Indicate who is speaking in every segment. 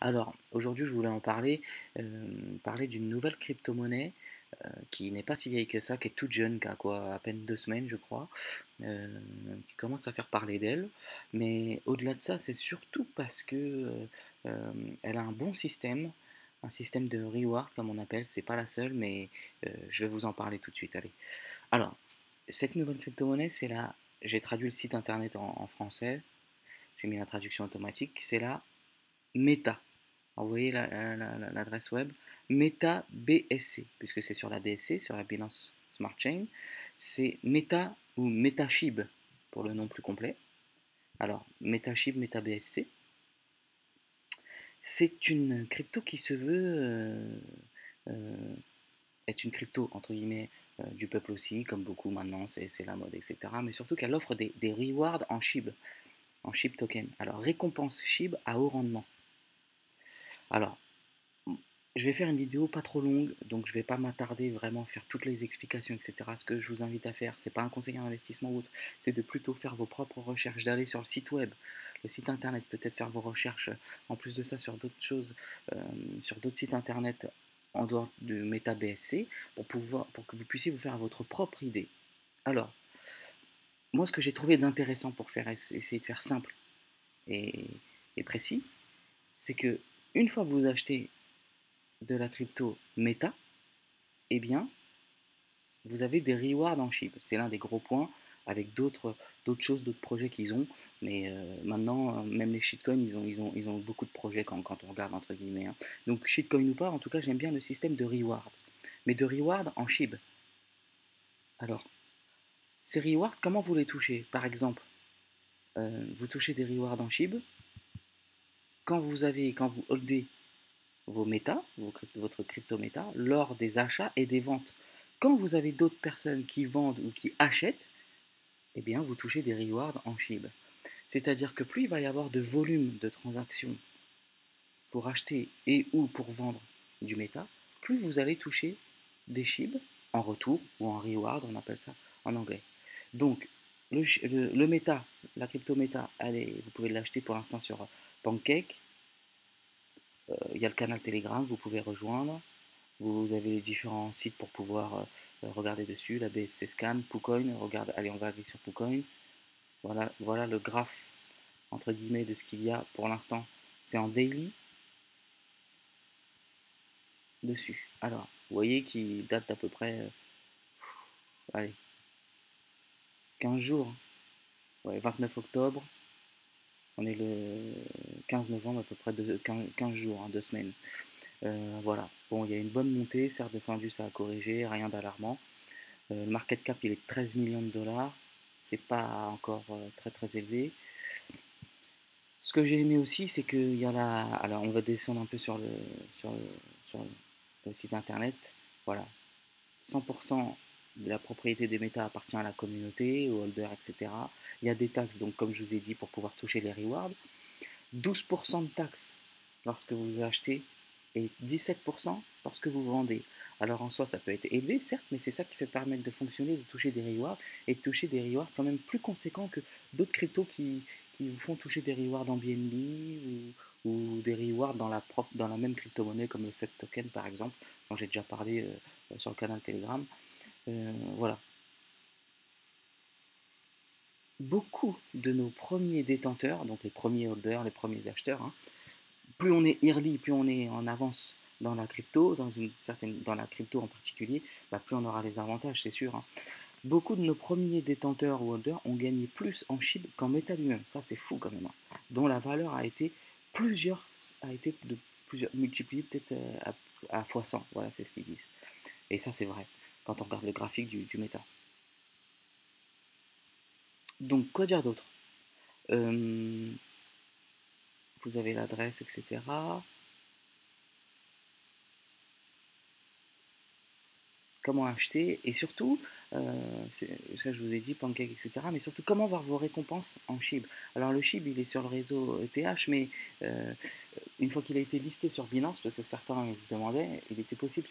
Speaker 1: Alors, aujourd'hui, je voulais en parler, parler d'une nouvelle crypto-monnaie qui n'est pas si vieille que ça, qui est toute jeune, qui a quoi, à peine 2 semaines, je crois, euh, qui commence à faire parler d'elle. Mais au-delà de ça, c'est surtout parce que elle a un système de reward, comme on appelle. C'est pas la seule, mais je vais vous en parler tout de suite. Allez. Alors, cette nouvelle crypto-monnaie, c'est la. J'ai traduit le site internet en français. J'ai mis la traduction automatique. C'est la Meta. Envoyez l'adresse web Meta BSC, puisque c'est sur la BSC, sur la Binance Smart Chain. C'est Meta ou MetaShib pour le nom plus complet. Alors, MetaShib, Meta BSC, c'est une crypto qui se veut être une crypto, entre guillemets, du peuple aussi, comme beaucoup maintenant, c'est la mode, etc. Mais surtout qu'elle offre des rewards en SHIB token. Alors, récompense SHIB à haut rendement. Alors, je vais faire une vidéo pas trop longue, donc je vais pas m'attarder vraiment à faire toutes les explications, etc. Ce que je vous invite à faire, c'est pas un conseil en investissement ou autre, c'est de plutôt faire vos propres recherches, d'aller sur le site web, le site internet, peut-être faire vos recherches en plus de ça sur d'autres choses, sur d'autres sites internet en dehors de MetaBSC pour que vous puissiez vous faire votre propre idée. Alors, moi ce que j'ai trouvé d'intéressant pour essayer de faire simple et, et précis, c'est que une fois que vous achetez de la crypto Meta, eh bien, vous avez des rewards en SHIB. C'est l'un des gros points avec d'autres choses, d'autres projets qu'ils ont. Mais maintenant, même les shitcoins, ils ont beaucoup de projets quand on regarde, entre guillemets, hein. Donc, shitcoin ou pas, en tout cas, j'aime bien le système de reward. Mais de reward en SHIB. Alors, ces rewards, comment vous les touchez? Par exemple, vous touchez des rewards en SHIB quand vous holdez vos méta, votre crypto méta, lors des achats et des ventes. Quand vous avez d'autres personnes qui vendent ou qui achètent, eh bien, vous touchez des rewards en SHIB. C'est-à-dire que plus il va y avoir de volume de transactions pour acheter et ou pour vendre du méta, plus vous allez toucher des SHIB en retour ou en reward, on appelle ça en anglais. Donc, le méta, la crypto méta, vous pouvez l'acheter pour l'instant sur Pancake. Il y a le canal Telegram, vous pouvez rejoindre. Vous avez les différents sites pour pouvoir regarder dessus, la BSC Scan, PooCoin, allez on va aller sur PooCoin. Voilà le graphe entre guillemets de ce qu'il y a pour l'instant. C'est en daily dessus. Alors, vous voyez qu'il date d'à peu près allez, 15 jours. Ouais, 29 octobre. On est le 15 novembre, à peu près de 15 jours, hein, 2 semaines. Voilà. Bon, il y a une bonne montée, c'est redescendu, ça a corrigé, rien d'alarmant. Le market cap, il est de 13 millions de dollars. C'est pas encore très très élevé. Ce que j'ai aimé aussi, c'est qu'il y a la. Alors, on va descendre un peu sur le, sur le site internet. Voilà. 100% de la propriété des méta appartient à la communauté, aux holders, etc. Il y a des taxes, donc comme je vous ai dit, pour pouvoir toucher les rewards. 12% de taxes lorsque vous achetez et 17% lorsque vous vendez. Alors en soi, ça peut être élevé, certes, mais c'est ça qui fait permettre de fonctionner, de toucher des rewards et de toucher des rewards quand même plus conséquents que d'autres cryptos qui vous font toucher des rewards en BNB ou des rewards dans la même crypto-monnaie comme le FED token par exemple, dont j'ai déjà parlé sur le canal Telegram. Voilà. Beaucoup de nos premiers détenteurs, donc les premiers holders, les premiers acheteurs, hein, plus on est early, plus on est en avance dans la crypto, dans la crypto en particulier, bah, plus on aura les avantages, c'est sûr, hein. Beaucoup de nos premiers détenteurs ou holders ont gagné plus en SHIB qu'en méta lui-même. Ça, c'est fou quand même, hein. Dont la valeur plusieurs, a été de plusieurs, multipliée peut-être à x100. Voilà, c'est ce qu'ils disent. Et ça, c'est vrai, quand on regarde le graphique du méta. Donc, quoi dire d'autre? Euh, Vous avez l'adresse, etc. Comment acheter et surtout, ça je vous ai dit, Pancake, etc. Mais surtout, comment voir vos récompenses en SHIB. Alors le SHIB, il est sur le réseau ETH, mais euh, une fois qu'il a été listé sur Binance, parce que certains se demandaient, il était possible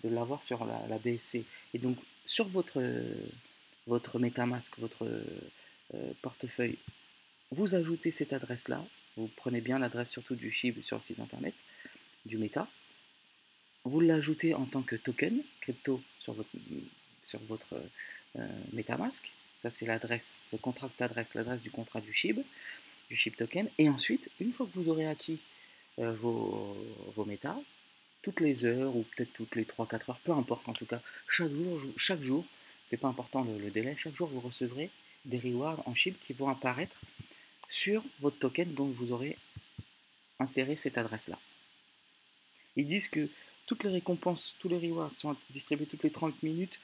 Speaker 1: de l'avoir sur la BSC. Et donc, sur votre MetaMask, votre portefeuille, vous ajoutez cette adresse-là, vous prenez bien l'adresse surtout du SHIB sur le site internet, du Meta, vous l'ajoutez en tant que token crypto sur votre MetaMask, ça c'est l'adresse, le contrat d'adresse, l'adresse du contrat du SHIB token, et ensuite, une fois que vous aurez acquis vos métas, toutes les heures ou peut-être toutes les 3-4 heures, peu importe en tout cas, chaque jour c'est pas important le délai, chaque jour vous recevrez des rewards en SHIB qui vont apparaître sur votre token dont vous aurez inséré cette adresse-là. Ils disent que toutes les récompenses, tous les rewards sont distribués toutes les 30 minutes.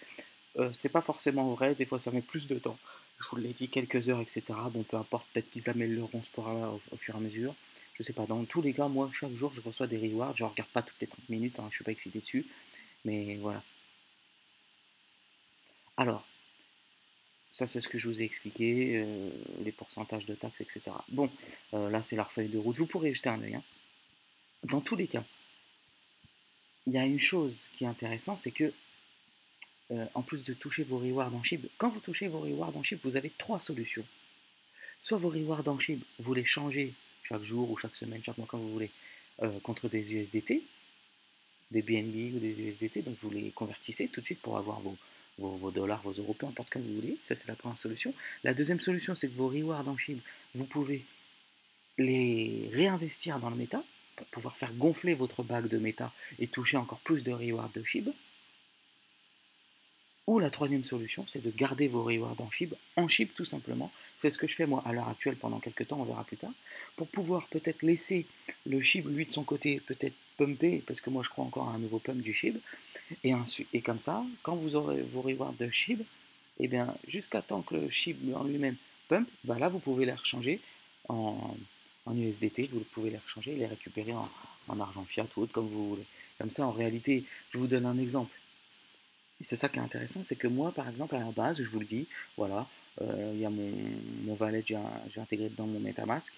Speaker 1: C'est pas forcément vrai, des fois ça met plus de temps. Je vous l'ai dit, quelques heures, etc. Bon, peu importe, peut-être qu'ils amélioreront ce programme au fur et à mesure. Je sais pas, dans tous les cas, moi, chaque jour, je reçois des rewards. Je regarde pas toutes les 30 minutes, hein, je suis pas excité dessus. Mais voilà. Alors, ça, c'est ce que je vous ai expliqué, les pourcentages de taxes, etc. Bon, là, c'est leur feuille de route. Vous pourrez y jeter un œil, hein. Dans tous les cas, il y a une chose qui est intéressante, c'est que en plus de toucher vos rewards en SHIB, quand vous touchez vos rewards en SHIB, vous avez trois solutions. Soit vos rewards en SHIB, vous les changez chaque jour ou chaque semaine, chaque mois, quand vous voulez, contre des USDT, des BNB ou des USDT, donc vous les convertissez tout de suite pour avoir vos dollars, vos euros, peu importe comme vous voulez. Ça, c'est la première solution. La deuxième solution, c'est que vos rewards en SHIB, vous pouvez les réinvestir dans le méta pour pouvoir faire gonfler votre bague de méta et toucher encore plus de rewards de SHIB. Ou la troisième solution, c'est de garder vos rewards en SHIB tout simplement. C'est ce que je fais moi à l'heure actuelle pendant quelques temps, on verra plus tard, pour pouvoir peut-être laisser le SHIB lui de son côté peut-être pumper, parce que moi je crois encore à un nouveau pump du SHIB, et comme ça, quand vous aurez vos rewards de SHIB, et bien jusqu'à temps que le SHIB en lui-même pump, ben là vous pouvez les rechanger en USDT, vous pouvez les rechanger et les récupérer en argent fiat ou autre comme vous voulez. Comme ça en réalité, je vous donne un exemple. Et c'est ça qui est intéressant, c'est que moi, par exemple, à la base, je vous le dis, voilà, il y a mon wallet, j'ai intégré dans mon MetaMask,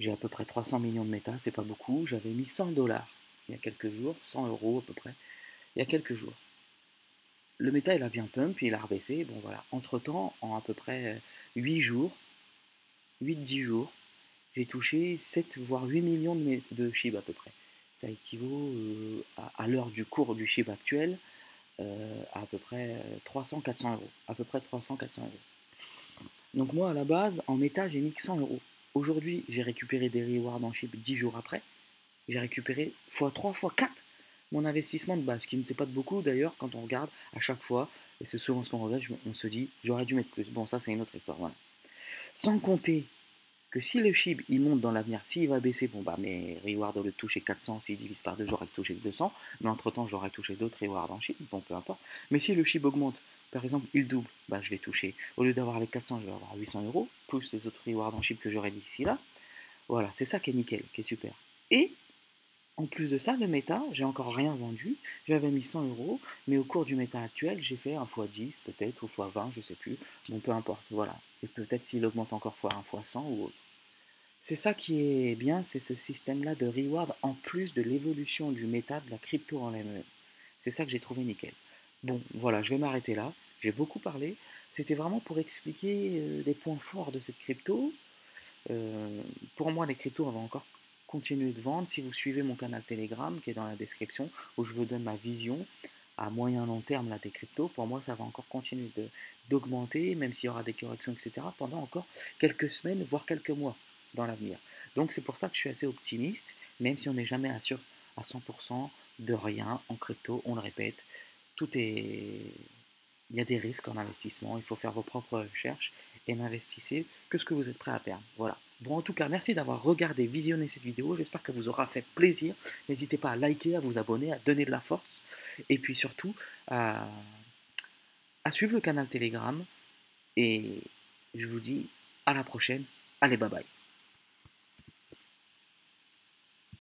Speaker 1: j'ai à peu près 300 millions de méta, c'est pas beaucoup, j'avais mis 100 dollars il y a quelques jours, 100 euros à peu près, il y a quelques jours. Le méta, il a bien pump, il a rebaissé, bon voilà. Entre-temps, en à peu près 8 jours, 8-10 jours, j'ai touché 7 voire 8 millions de SHIB à peu près. Ça équivaut à l'heure du cours du SHIB actuel, à peu près 300-400 euros. À peu près 300-400 euros. Donc moi, à la base, en méta, j'ai mis que 100 euros. Aujourd'hui, j'ai récupéré des rewards en chip 10 jours après. J'ai récupéré x3, x4 mon investissement de base, qui n'était pas de beaucoup d'ailleurs quand on regarde à chaque fois. Et c'est souvent ce qu'on regarde, on se dit, j'aurais dû mettre plus. Bon, ça c'est une autre histoire, voilà. Sans compter que si le SHIB il monte dans l'avenir, s'il va baisser, bon bah mes rewards au lieu de toucher 400, s'il divise par 2, j'aurais touché 200, mais entre temps j'aurais touché d'autres rewards en SHIB, bon peu importe. Mais si le SHIB augmente, par exemple il double, bah je vais toucher, au lieu d'avoir les 400, je vais avoir 800 euros, plus les autres rewards en SHIB que j'aurai d'ici là. Voilà, c'est ça qui est nickel, qui est super. Et en plus de ça, le méta, j'ai encore rien vendu, j'avais mis 100 euros, mais au cours du méta actuel, j'ai fait un x10 peut-être, ou x20, je sais plus, bon peu importe, voilà. Et peut-être s'il augmente encore x1, x100 ou autre. C'est ça qui est bien, c'est ce système-là de reward en plus de l'évolution du méta de la crypto en elle-même. C'est ça que j'ai trouvé nickel. Bon, voilà, je vais m'arrêter là. J'ai beaucoup parlé. C'était vraiment pour expliquer les points forts de cette crypto. Pour moi, les cryptos, on va encore continuer de vendre. Si vous suivez mon canal Telegram qui est dans la description, où je vous donne ma vision à moyen long terme là, des cryptos, pour moi, ça va encore continuer d'augmenter, même s'il y aura des corrections, etc., pendant encore quelques semaines, voire quelques mois dans l'avenir. Donc c'est pour ça que je suis assez optimiste, même si on n'est jamais assuré à 100% de rien en crypto, on le répète, tout est... Il y a des risques en investissement, il faut faire vos propres recherches et n'investissez que ce que vous êtes prêt à perdre. Voilà. Bon, en tout cas, merci d'avoir regardé, visionné cette vidéo. J'espère qu'elle vous aura fait plaisir. N'hésitez pas à liker, à vous abonner, à donner de la force. Et puis surtout, à suivre le canal Telegram. Et je vous dis à la prochaine. Allez, bye bye.